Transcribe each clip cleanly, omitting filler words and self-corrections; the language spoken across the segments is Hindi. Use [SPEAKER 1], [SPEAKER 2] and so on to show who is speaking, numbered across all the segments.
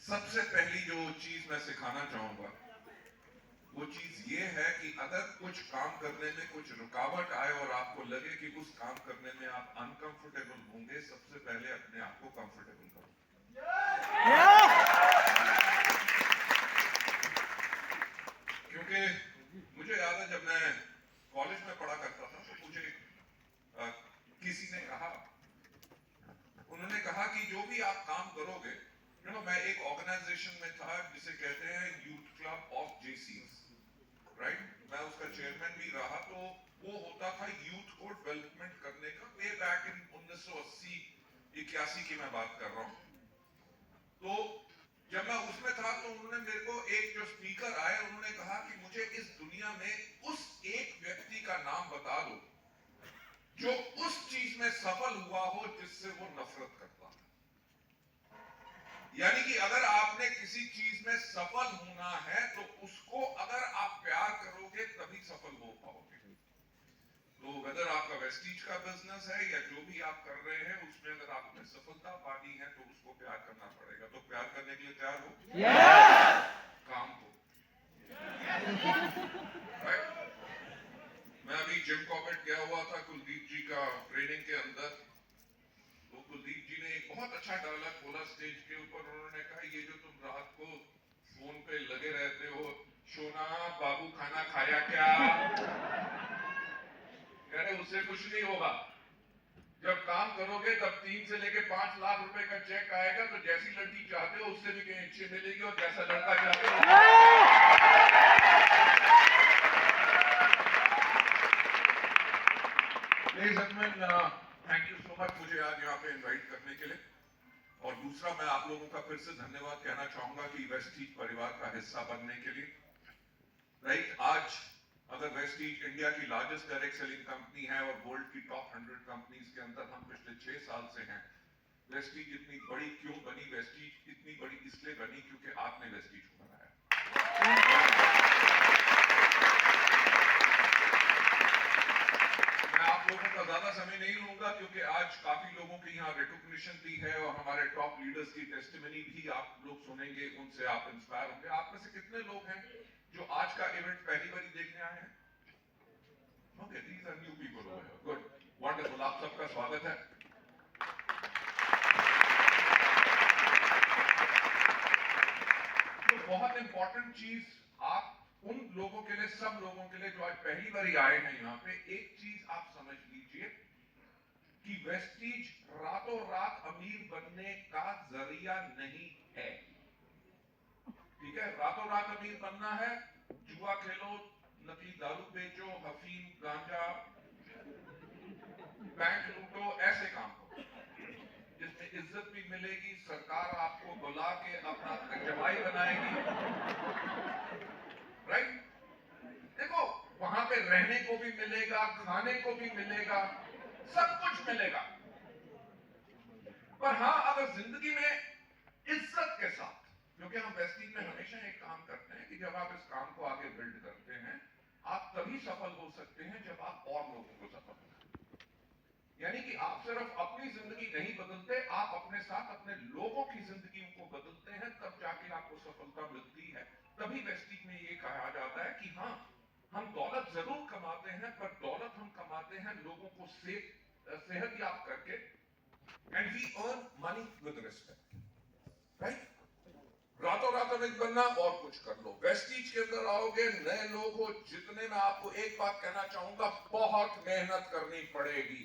[SPEAKER 1] सबसे पहली जो चीज मैं सिखाना चाहूंगा वो चीज ये है कि अगर कुछ काम करने में कुछ रुकावट आए और आपको लगे कि उस काम करने में आप अनकंफर्टेबल होंगे, सबसे पहले अपने आप को कंफर्टेबल करो। क्योंकि मुझे याद है जब मैं कॉलेज में पढ़ा करता था तो मुझे किसी ने कहा, उन्होंने कहा कि जो भी आप काम करोगे, मैं एक ऑर्गेनाइजेशन में था जिसे कहते हैं youth club of Jaycees, right. मैं उसका चेयरमैन भी रहा। तो वो होता था यूथ को डेवलपमेंट करने का, वे बैक इन 1980-81 की मैं बात कर रहा हूं। तो जब मैं उसमें था तो उन्होंने मेरे को एक जो स्पीकर आए, उन्होंने कहा कि मुझे इस दुनिया में उस एक व्यक्ति का नाम बता दो जो उस चीज में सफल हुआ हो जिससे वो नफरत करता है। यानी कि अगर आपने किसी चीज में सफल होना है तो उसको अगर आप प्यार करोगे तभी सफल हो पाओगे। तो वेदर आपका वेस्टीज का बिजनेस है या जो भी आप कर रहे हैं, उसमें अगर आपने सफलता पानी है तो उसको प्यार करना पड़ेगा। तो प्यार करने के लिए तैयार हो? काम को, राइट। मैं अभी जिम कॉर्बेट गया हुआ था कुलदीप जी का ट्रेनिंग के अंदर। तो कुलदीप जी ने एक बहुत अच्छा डायलॉग बोला स्टेज के ऊपर। उन्होंने कहा, ये जो तुम रात को फोन पे लगे रहते हो, सोना बाबू खाना खाया क्या, कह रहे उससे कुछ नहीं होगा। जब काम करोगे तब 3 से लेके 5 लाख रुपए का चेक आएगा, तो जैसी लड़की चाहते हो उससे भी कहीं अच्छी मिलेगी, और जैसा लड़का चाहते हो। थैंक यू सो मच मुझे आज यहाँ पे इनवाइट करने के लिए। और दूसरा, मैं आप लोगों का फिर से धन्यवाद कहना चाहूंगा कि वेस्टीज परिवार का हिस्सा बनने के लिए, राइट। आज अगर वेस्टीज इंडिया की लार्जेस्ट डायरेक्ट सेलिंग कंपनी है और वर्ल्ड की टॉप 100 कंपनीज के अंदर हम पिछले 6 साल से हैं। वेस्टीज इतनी बड़ी क्यों बनी? वेस्टीज इतनी बड़ी इसलिए बनी क्योंकि आपने वेस्टीज को बनाया। मैं आप लोगों का ज्यादा समय नहीं लूंगा क्योंकि आज काफी लोगों के यहाँ रिकॉग्निशन भी है और हमारे टॉप लीडर्स की टेस्टिमनी भी आप लोग सुनेंगे, उनसे आप इंस्पायर होंगे। आप में से कितने लोग हैं जो आज का इवेंट पहली बार देखने आए हैं? Okay, these are new people over here. Good, wonderful, आप सबका स्वागत है। तो बहुत इंपॉर्टेंट चीज आप उन लोगों के लिए, सब लोगों के लिए जो आज पहली बार आए हैं यहाँ पे, एक चीज आप समझ लीजिए कि वेस्टीज रातों रात अमीर बनने का जरिया नहीं है। ठीक है, रातों रात अमीर बनना है, जुआ खेलो, नकली दारू बेचो, अफीम गांजा, बैंक लूटो, ऐसे काम करो जिसमें इज्जत भी मिलेगी, सरकार आपको बुला के अपना जमाई बनाएगी, राइट। देखो, वहां पे रहने को भी मिलेगा, खाने को भी मिलेगा, सब कुछ मिलेगा। पर हां, अगर जिंदगी में इज्जत के साथ, क्योंकि हम वेस्टीज में हमेशा एक काम करते हैं कि जब आप इस काम को आगे बिल्ड करते हैं, आप तभी सफल हो सकते हैं जब आप और लोगों को सफल बनाएं। यानी कि आप सिर्फ अपनी जिंदगी नहीं बदलते, आप अपने साथ अपने लोगों की जिंदगी को बदलते हैं, तब जाके आपको सफलता मिलती है। तभी वेस्टीज में ये कहा जाता है कि हां, हम दौलत जरूर कमाते हैं, पर दौलत हम कमाते हैं लोगों को सेहतयाब करके, and we earn money with respect, right. रातों रात अमीर बनना और कुछ कर लो। वेस्टीज के अंदर आओगे, नए लोग हो, जितने में आपको एक बात कहना चाहूंगा, बहुत मेहनत करनी पड़ेगी।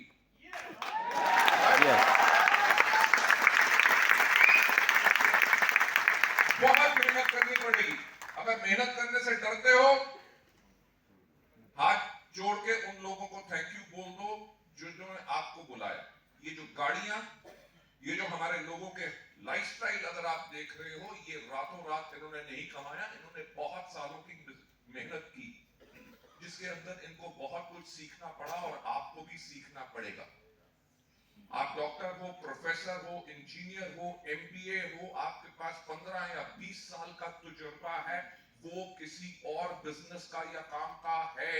[SPEAKER 1] बहुत मेहनत करनी पड़ेगी। अगर मेहनत करने से डरते हो, हाथ जोड़ के उन लोगों को थैंक यू बोल दो जिन्होंने आपको बुलाया। ये जो गाड़ियां, ये जो हमारे लोगों के लाइफस्टाइल अगर आप देख रहे हो, ये रातों रात इन्होंने नहीं कमाया, इन्होंने बहुत सालों की मेहनत की, जिसके अंदर इनको बहुत कुछ सीखना पड़ा और आपको भी सीखना पड़ेगा। आप डॉक्टर हो, प्रोफेसर हो, इंजीनियर हो, एमबीए हो, आपके पास 15 या 20 साल का तजुर्बा है, वो किसी और बिजनेस का या काम का है।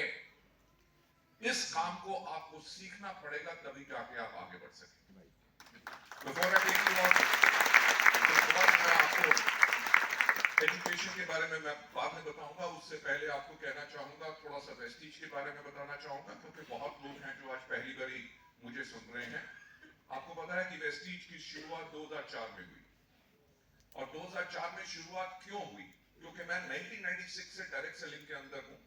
[SPEAKER 1] इस काम को आपको सीखना पड़ेगा, तभी जाके आप आगे बढ़ सकेंगे। Before I take you on, मैं आपको एजुकेशन के बारे में मैं बाद में बताऊंगा, उससे पहले आपको कहना चाहूंगा, थोड़ा सा वेस्टीज के बारे में बताना चाहूंगा, क्योंकि बहुत लोग हैं जो आज पहली बारी मुझे सुन रहे हैं। आपको पता है कि वेस्टीज की शुरुआत 2004 में हुई, और 2004 में शुरुआत क्यों हुई? क्योंकि मैं 1996 से डायरेक्ट सेलिंग के अंदर हूं।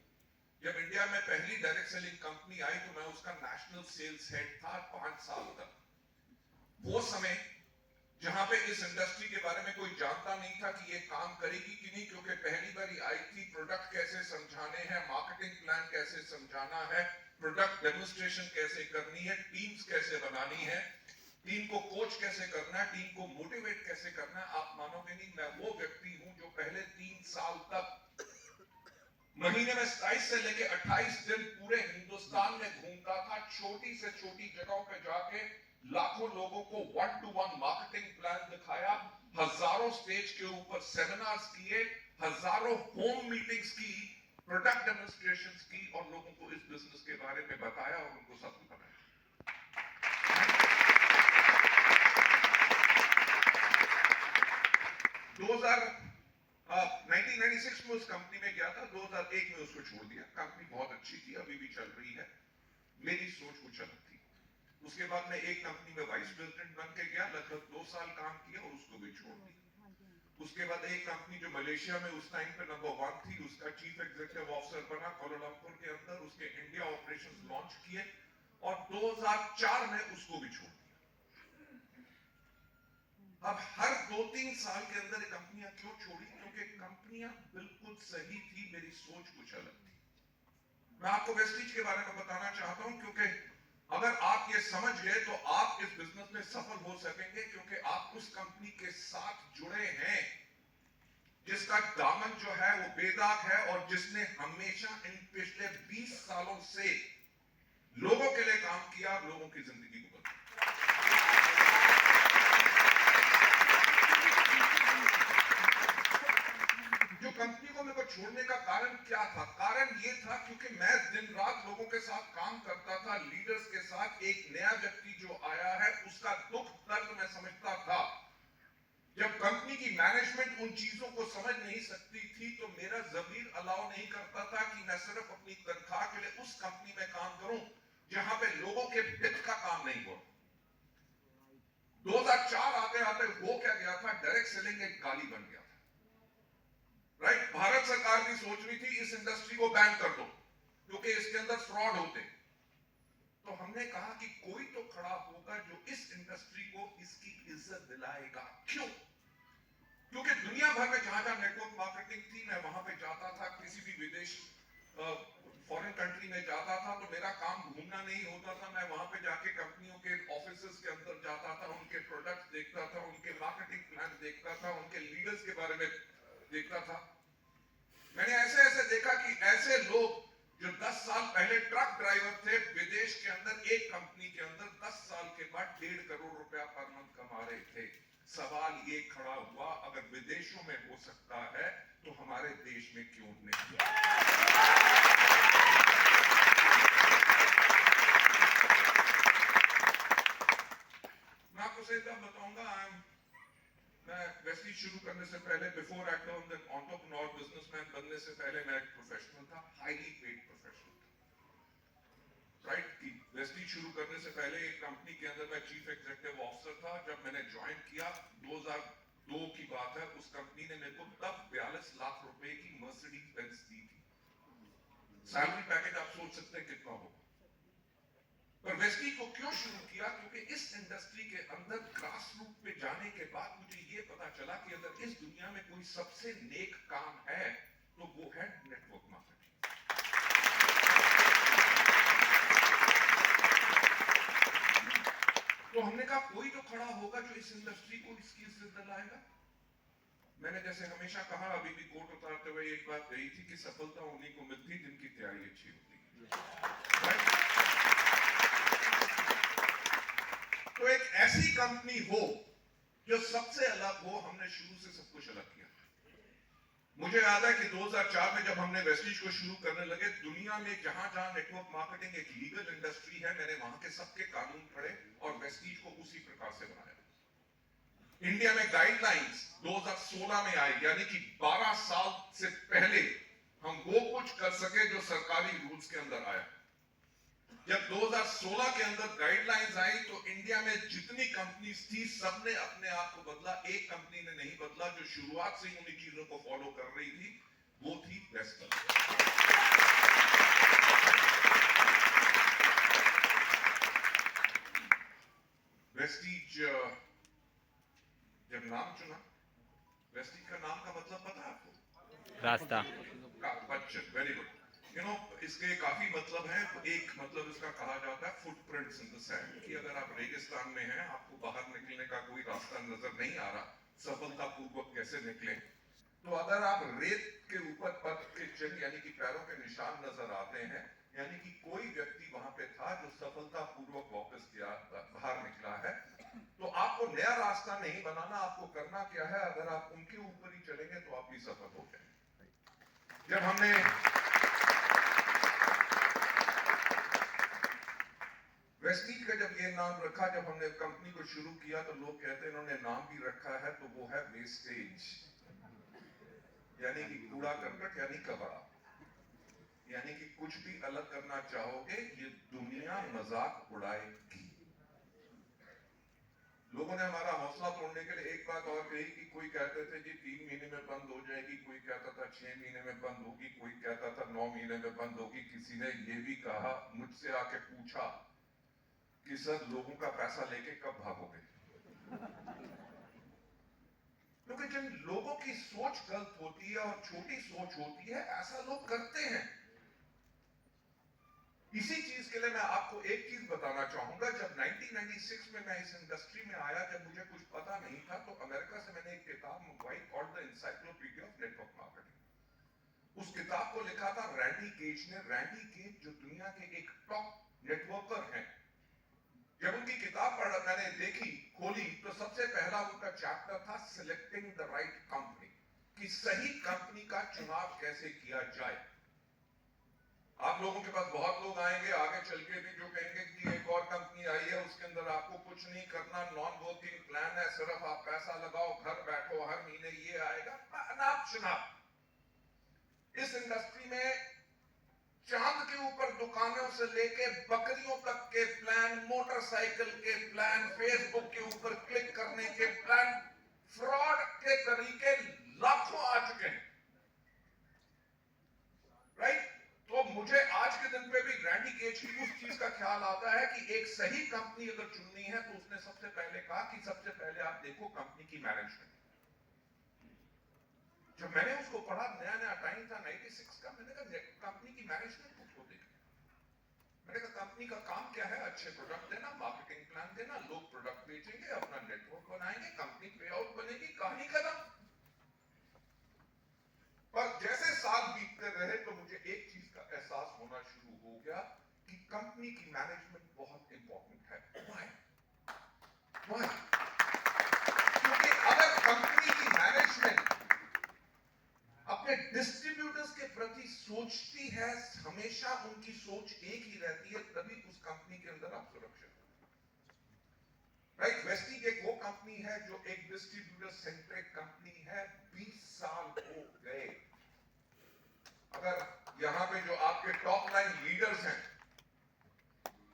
[SPEAKER 1] जब इंडिया में पहली डायरेक्ट सेलिंग कंपनी आई तो मैं उसका नेशनल सेल्स हेड था 5 साल तक। वो समय जहां पे इस इंडस्ट्री के बारे में कोई जानता नहीं था कि ये काम करेगी कि नहीं, क्योंकि पहली बार आई थी, प्रोडक्ट कैसे समझाने हैं, मार्केटिंग प्लान कैसे समझाना है, प्रोडक्ट डेमोन्स्ट्रेशन कैसे करनी है, टीम्स कैसे बनानी है, टीम को कोच कैसे करना है, टीम को मोटिवेट कैसे करना है। आप मानोगे नहीं, मैं वो व्यक्ति हूं जो पहले 3 साल तक महीने में 27 से लेके 28 दिन पूरे हिंदुस्तान में घूमता था, छोटी से छोटी जगहों पे जाके लाखों लोगों को 1-to-1 मार्केटिंग प्लान दिखाया, हजारों स्टेज के ऊपर सेमिनार्स किए, हजारों होम मीटिंग्स की, प्रोडक्ट डेमोन्स्ट्रेशंस की, और लोगों को इस बिजनेस के बारे में बताया और उनको सब बताया। 1996 में उस कंपनी में गया था, 2001 में उसको छोड़ दिया। कंपनी बहुत अच्छी थी, अभी भी चल रही है। मेरी सोच कुछ अलग थी। उसके बाद मैं एक कंपनी में वाइस प्रेसिडेंट बन के गया, लगभग 2 साल काम किया और उसको भी छोड़ दिया। उसके बाद एक कंपनी जो मलेशिया में उस टाइम पे नंबर 1 थी, उसका चीफ एग्जीक्यूटिव ऑफिसर बना कोलालमपुर के अंदर, उसके इंडिया ऑपरेशंस लॉन्च किए और 2004 में उसको भी छोड़ दिया। अब हर 2-3 साल के अंदर कंपनियां क्यों छोड़ी? क्योंकि कंपनियां बिल्कुल सही थी, मेरी सोच कुछ अलग थी। मैं आपको वेस्टीज के बारे में बताना चाहता हूं, क्योंकि अगर आप ये समझ गए तो आप इस बिजनेस में सफल हो सकेंगे, क्योंकि आप उस कंपनी के साथ जुड़े हैं जिसका दामन जो है वो बेदाग है, और जिसने हमेशा इन पिछले 20 सालों से लोगों के लिए काम किया, लोगों की जिंदगी को बदला। जो कंपनी को मेरे को छोड़ने का कारण क्या था? कारण ये था क्योंकि मैं दिन रात लोगों के साथ काम करता था, लीडर्स के साथ। एक नया व्यक्ति जो आया है उसका दुख दर्द मैं समझता था। जब कंपनी की मैनेजमेंट उन चीजों को समझ नहीं सकती थी तो मेरा ज़मीर अलाउ नहीं करता था कि मैं सिर्फ अपनी तनख्वाह के लिए उस कंपनी में काम करूं जहां पे लोगों के हित का काम नहीं हो। 2004 आते आते हो क्या गया था? डायरेक्ट सेलिंग एक गाली बन गया था। राइट? भारत सरकार भी सोच रही थी इस इंडस्ट्री को बैन कर दो क्योंकि इसके अंदर फ्रॉड होते। तो हमने कहा कि कोई तो खड़ा होगा जो इस इंडस्ट्री को इसकी इज्जत दिलाएगा। क्यों? क्योंकि दुनिया भर में जहां जहां नेटवर्क मार्केटिंग थी, मैं वहां पे जाता था। किसी भी विदेश फॉरेन कंट्री में जाता था तो मेरा काम घूमना नहीं होता था। मैं वहां पे जाके कंपनियों के ऑफिसेस के अंदर जाता था, उनके प्रोडक्ट्स देखता था, उनके मार्केटिंग प्लान देखता था, उनके लीडर्स के बारे में देखता था। मैंने ऐसे ऐसे देखा कि ऐसे लोग जो 10 साल पहले ट्रक ड्राइवर थे, विदेश के अंदर एक कंपनी के अंदर 10 साल के बाद 1.5 करोड़ रुपया पर मंथ कमा रहे थे। सवाल ये खड़ा हुआ, अगर विदेशों में हो सकता है तो हमारे देश में क्यों नहीं? मैं आपको सही बात बताऊंगा, मैं वेस्टीज शुरू करने से पहले, before I turn the entrepreneur businessman बनने से पहले मैं एक प्रोफेशनल था, हाईली पेड प्रोफेशनल था। राइट? कि वेस्टीज शुरू करने से पहले एक कंपनी के अंदर मैं चीफ एग्जीक्यूटिव ऑफिसर था। जब मैंने ज्वाइन किया 2002 की बात है, उस कंपनी ने मेरे को तब 42 लाख रुपए की मर्सिडीज बेंज दी थी। सैलरी पैकेज आप सोच सकते हैं कितना होगा। पर वेस्टीज को क्यों शुरू किया? क्योंकि इस इंडस्ट्री के अंदर ग्रास रूट पे जाने के बाद मुझे ये पता चला कि अगर इस दुनिया में कोई सबसे नेक काम है तो वो है नेटवर्क मार्केटिंग। तो हमने कहा कोई तो खड़ा होगा जो इस इंडस्ट्री को इसकी इज्जत दिलाएगा। मैंने जैसे हमेशा कहा, अभी भी कोट उतारते हुए एक बात कही थी कि सफलता उन्हीं को मिलती जिनकी तैयारी अच्छी होती है। तो एक ऐसी कंपनी हो जो सबसे अलग हो, हमने शुरू से सब कुछ अलग किया। मुझे याद है कि 2004 में जब हमने वेस्टीज को शुरू करने लगे, दुनिया में जहां जहां नेटवर्क मार्केटिंग एक लीगल इंडस्ट्री है, मैंने वहां के सबके कानून पढ़े और वेस्टीज को उसी प्रकार से बनाया। इंडिया में गाइडलाइंस 2016 में आई, यानी कि 12 साल से पहले हम वो कुछ कर सके जो सरकारी रूल्स के अंदर आया। जब 2016 के अंदर गाइडलाइंस आई तो इंडिया में जितनी कंपनीज थी सबने अपने आप को बदला। एक कंपनी ने नहीं बदला जो शुरुआत से ही उन्हीं चीजों को फॉलो कर रही थी, वो थी वेस्टीज। वेस्टीज जब नाम चुना, वेस्टीज का नाम का मतलब पता है आपको? रास्ता। Very good. इसके काफी मतलब हैं। एक मतलब इसका कहा जाता है फुटप्रिंट्स इन द सैंड, कि अगर आप रेगिस्तान में हैं, आपको बाहर निकलने का कोई रास्ता नजर नहीं आ रहा, सफलतापूर्वक कैसे निकले, तो अगर आप रेत के ऊपर पथ के चिन्ह यानी कि पैरों के निशान नजर आते हैं, यानी कि कोई व्यक्ति वहां पे था जो सफलतापूर्वक वापस गया, बाहर निकला है। तो आपको नया रास्ता नहीं बनाना, आपको करना क्या है, अगर आप उनके ऊपर ही चलेंगे तो आप भी सफल हो जाएंगे। जब हमने वेस्टीज का जब ये नाम रखा, जब हमने कंपनी को शुरू किया तो लोग कहते हैं इन्होंने नाम भी रखा है तो वो है वेस्टेज, यानी कि कूड़ा करकट, यानी कबाड़ा, यानी कि कुछ भी अलग करना चाहोगे ये दुनिया मजाक उड़ाएगी। लोगों ने हमारा हौसला तोड़ने के लिए एक बात और कही कि कोई कहते थे जी 3 महीने में बंद हो जाएगी, कोई कहता था 6 महीने में बंद होगी, कोई कहता था 9 महीने में बंद होगी। किसी ने ये भी कहा, मुझसे आके पूछा कि सर लोगों का पैसा लेके कब भागोगे? क्योंकि जिन लोगों की सोच गलत होती है और छोटी सोच होती है, ऐसा लोग करते हैं। इसी चीज के लिए मैं आपको एक चीज बताना चाहूंगा। जब 1996 में मैं इस इंडस्ट्री में आया, जब मुझे कुछ पता नहीं था, तो अमेरिका से मैंने एक किताब मंगवाई called the encyclopedia of network marketing. उस किताब को लिखा था रैंडी केज ने। रैंडी केज जो दुनिया के एक टॉप नेटवर्कर हैं, जब उनकी किताब मैंने देखी, खोली, तो सबसे पहला उनका चैप्टर था सिलेक्टिंग द राइट कंपनी, कि सही कंपनी का चुनाव कैसे किया जाए। आप लोगों के पास बहुत लोग आएंगे आगे चल के भी जो कहेंगे कि एक और कंपनी आई है, उसके अंदर आपको कुछ नहीं करना, नॉन वर्किंग प्लान है, सिर्फ आप पैसा लगाओ, घर बैठो, हर महीने ये आएगा। अनाप शनाप। इस इंडस्ट्री में चांद के ऊपर दुकानों से लेके बकरियों तक के प्लान, मोटरसाइकिल के प्लान, फेसबुक के ऊपर क्लिक करने के प्लान, फ्रॉड के तरीके लाखों आ चुके हैं, राइट? तो मुझे आज के दिन पे भी रैंडी केज की उस चीज का ख्याल आता है कि एक सही कंपनी अगर चुननी है तो उसने सबसे पहले कहा कि सबसे पहले आप देखो कंपनी की मैनेजमेंट। जब मैंने उसको पढ़ा, नया नया टाइम था 96 का, मैंने कहा कंपनी की मैनेजमेंट को देखा। मैंने कहा कंपनी का काम क्या है? अच्छे प्रोडक्ट देना, मार्केटिंग प्लान देना, लोग प्रोडक्ट बेचेंगे, अपना नेटवर्क बनाएंगे, कंपनी पे आउट बनेगी, कहानी खत्म। पर जैसे साल बीतते रहे तो मुझे एक चीज का एहसास होना शुरू हो गया कि कंपनी की मैनेजमेंट बहुत इंपॉर्टेंट है। Why? क्योंकि अगर कंपनी की मैनेजमेंट अपने डिस्ट्रीब्यूटर्स के प्रति सोचती है, हमेशा उनकी सोच एक ही रहती है, तभी उस कंपनी के अंदर आप सुरक्षित हो। राइट? वेस्टीज एक वो कंपनी है जो एक डिस्ट्रीब्यूटर सेंट्रिक कंपनी है। 20 साल हो गए। अगर यहां पे जो आपके टॉप लाइन लीडर्स हैं,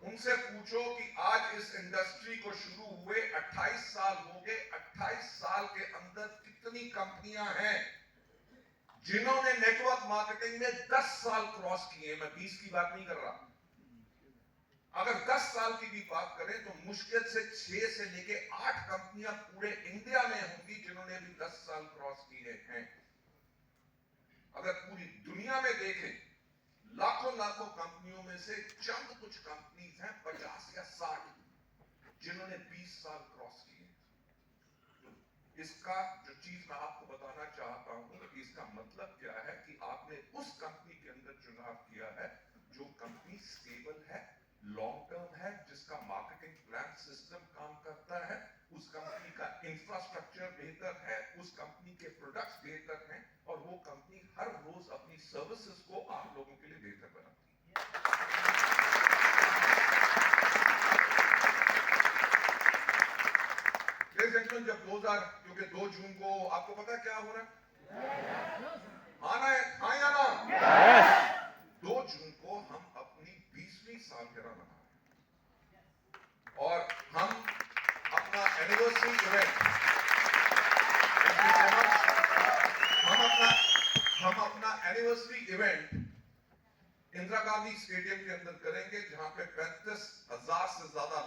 [SPEAKER 1] उनसे पूछो कि आज इस इंडस्ट्री को शुरू हुए 28 साल हो गए, 28 साल के अंदर कितनी कंपनियां हैं जिन्होंने नेटवर्क मार्केटिंग में 10 साल क्रॉस किए। मैं 20 की बात नहीं कर रहा। अगर 10 साल की भी बात करें तो मुश्किल से 6 से लेके 8 कंपनियां पूरे इंडिया में होंगी जिन्होंने भी 10 साल क्रॉस किए हैं। अगर पूरी दुनिया में देखें, लाखों लाखों कंपनियों में से चंद कुछ कंपनीज हैं 50 या 60 जिन्होंने 20 साल क्रॉस किए। इसका जो चीज मैं आपको बताना चाहता हूं कि इसका मतलब क्या है कि आपने उस कंपनी के अंदर चुनाव किया है जो कंपनी स्टेबल है, लॉन्ग टर्म है, जिसका मार्केटिंग प्लान सिस्टम काम करता है, उस कंपनी का इंफ्रास्ट्रक्चर बेहतर है, उस कंपनी के प्रोडक्ट्स बेहतर हैं, और वो कंपनी हर रोज अपनी सर्विसेज को आप लोगों के लिए बेहतर बनाती है। लेडीज एंड जेंटलमैन, जब 2000 क्योंकि 2 जून को आपको पता है क्या हो रहा है? आना है, हाँ या ना? 2 जून को हम अपनी 20वीं सालगिरह मना रहे हैं और हम अपना एनिवर्सरी इवेंट, हम अपना anniversary event Indira Gandhi stadium के अंदर करेंगे, जहां पे 35,000 से ज्यादा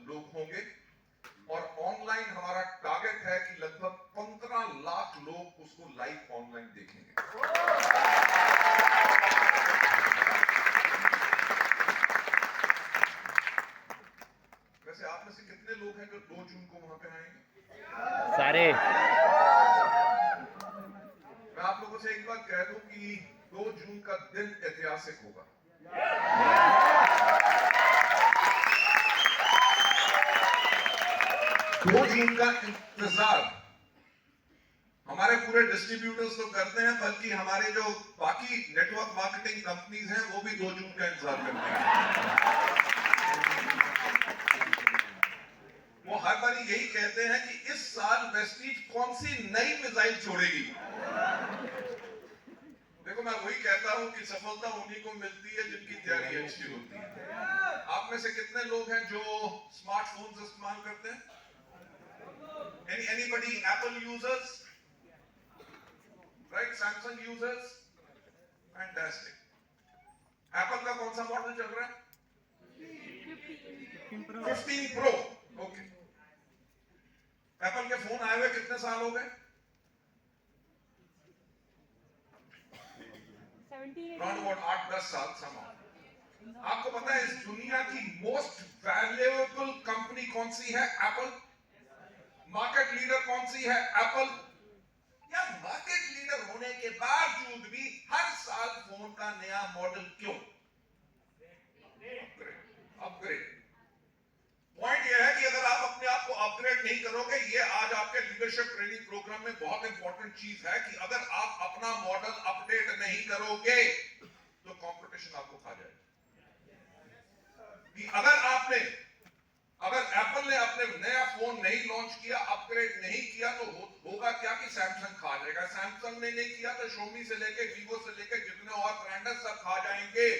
[SPEAKER 1] लोग होंगे और ऑनलाइन हमारा टारगेट है कि लगभग 15 लाख लोग उसको लाइव ऑनलाइन देखेंगे। वैसे आप में से कितने लोग हैं जो 2 जून को वहां पे आएंगे?
[SPEAKER 2] सारे।
[SPEAKER 1] मैं आप लोगों से एक बात कह दूं कि 2 जून का दिन ऐतिहासिक होगा। 2 जून का इंतजार हमारे पूरे डिस्ट्रीब्यूटर्स तो करते हैं, बल्कि हमारे जो बाकी नेटवर्क मार्केटिंग कंपनीज हैं वो भी 2 जून का इंतजार करते हैं। वो हर बार यही कहते हैं कि इस साल वेस्टीज कौन सी नई मिसाइल छोड़ेगी। देखो, मैं वही कहता हूं कि सफलता उन्हीं को मिलती है जिनकी तैयारी अच्छी होती है। आप में से कितने लोग हैं जो स्मार्टफोन इस्तेमाल करते हैं? Anybody Apple users? Right? Samsung users? Fantastic. Apple का कौन सा मॉडल चल रहा है? 15 Pro. Okay. Apple के फोन आए हुए कितने साल हो गए? Around about 8-10 साल समां। आपको पता है इस दुनिया की मोस्ट वैल्यूएबल कंपनी कौन सी है? एप्पल। मार्केट लीडर कौन सी है? एप्पल। या मार्केट लीडर होने के बावजूद भी हर साल फोन का नया मॉडल क्यों? अपग्रेड। पॉइंट यह है कि अगर आप अपने आप को अपग्रेड नहीं करोगे, ये आज आपके लीडरशिप ट्रेनिंग प्रोग्राम में बहुत इंपॉर्टेंट चीज है कि अगर आप अपना मॉडल अपडेट नहीं करोगे तो कंपटीशन आपको खा जाएगा। कि अगर एप्पल ने अपने नया फोन नहीं लॉन्च किया, अपग्रेड नहीं किया, तो होगा क्या कि सैमसंग खा जाएगा। सैमसंग ने नहीं किया तो शोमी से लेके वीवो से लेके जितने और ब्रांड सब खा जाएंगे।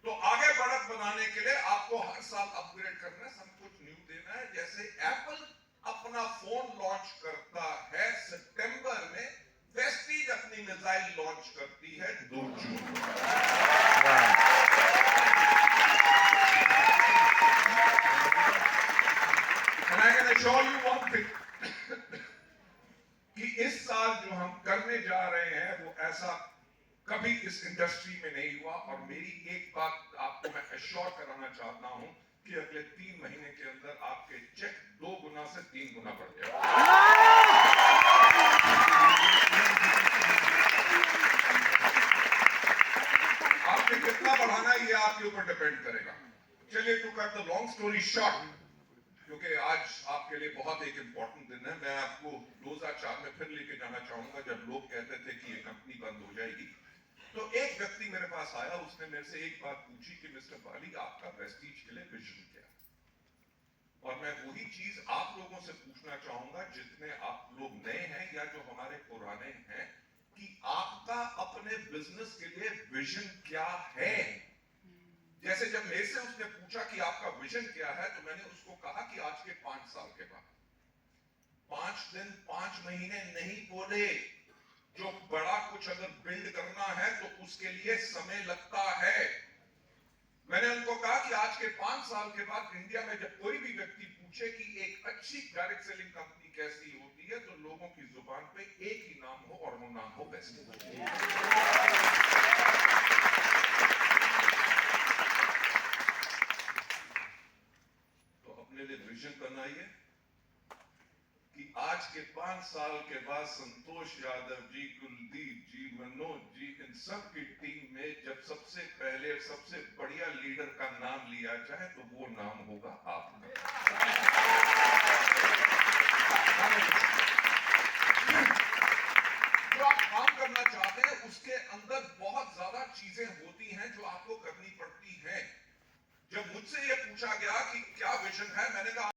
[SPEAKER 1] तो आगे बढ़त बनाने के लिए आपको हर साल अपग्रेड करना है, सब कुछ न्यू देना है। जैसे एप्पल अपना फोन लॉन्च करता है सितंबर में, वेस्टीज अपनी मिसाइल लॉन्च करती है 2 जून। And I can assure you one thing कि इस साल जो हम करने जा रहे हैं वो ऐसा कभी इस इंडस्ट्री में नहीं हुआ। और मेरी एक बात आपको मैं एश्योर कराना चाहता हूं कि अगले 3 महीने के अंदर आपके चेक 2 गुना से 3 गुना बढ़ जाएगा। आपने कितना बढ़ाना है ये आपके ऊपर डिपेंड करेगा। चलिए, to cut the long story short, क्योंकि आज आपके लिए बहुत एक इंपॉर्टेंट दिन है। मैं आपको 2004 में फिर लेके जाना चाहूंगा, जब लोग कहते थे कि ये कंपनी बंद हो जाएगी। तो एक व्यक्ति मेरे पास आया, उसने मेरे से एक बात पूछी कि मिस्टर बाली, आपका वेस्टीज के लिए विजन क्या है? और मैं वही चीज आप लोगों से पूछना चाहूंगा, जितने आप लोग नए हैं या जो हमारे पुराने हैं, कि आपका अपने बिजनेस के लिए विजन क्या है? जैसे जब मेरे से उसने पूछा कि आपका विजन क्या है, तो मैंने उसको कहा कि आज के 5 साल के बाद, 5 दिन 5 महीने नहीं बोले, जो बड़ा कुछ अगर बिल्ड करना है तो उसके लिए समय लगता है। मैंने उनको कहा कि आज के 5 साल के बाद इंडिया में जब कोई भी व्यक्ति पूछे कि एक अच्छी डायरेक्ट सेलिंग कंपनी कैसी होती है, तो लोगों की जुबान पे एक ही नाम हो और वो नाम हो वेस्टीज। विजन बनाइए कि आज के 5 साल के बाद संतोष यादव जी, कुलदीप जी, मनोज जी, इन सब की टीम में जब सबसे पहले सबसे बढ़िया लीडर का नाम लिया जाए तो वो नाम होगा आपका। जो आप काम करना चाहते हैं उसके अंदर बहुत ज्यादा चीजें होती हैं जो आपको करनी पड़ती हैं। जब मुझसे ये पूछा गया कि क्या विजन है, मैंने कहा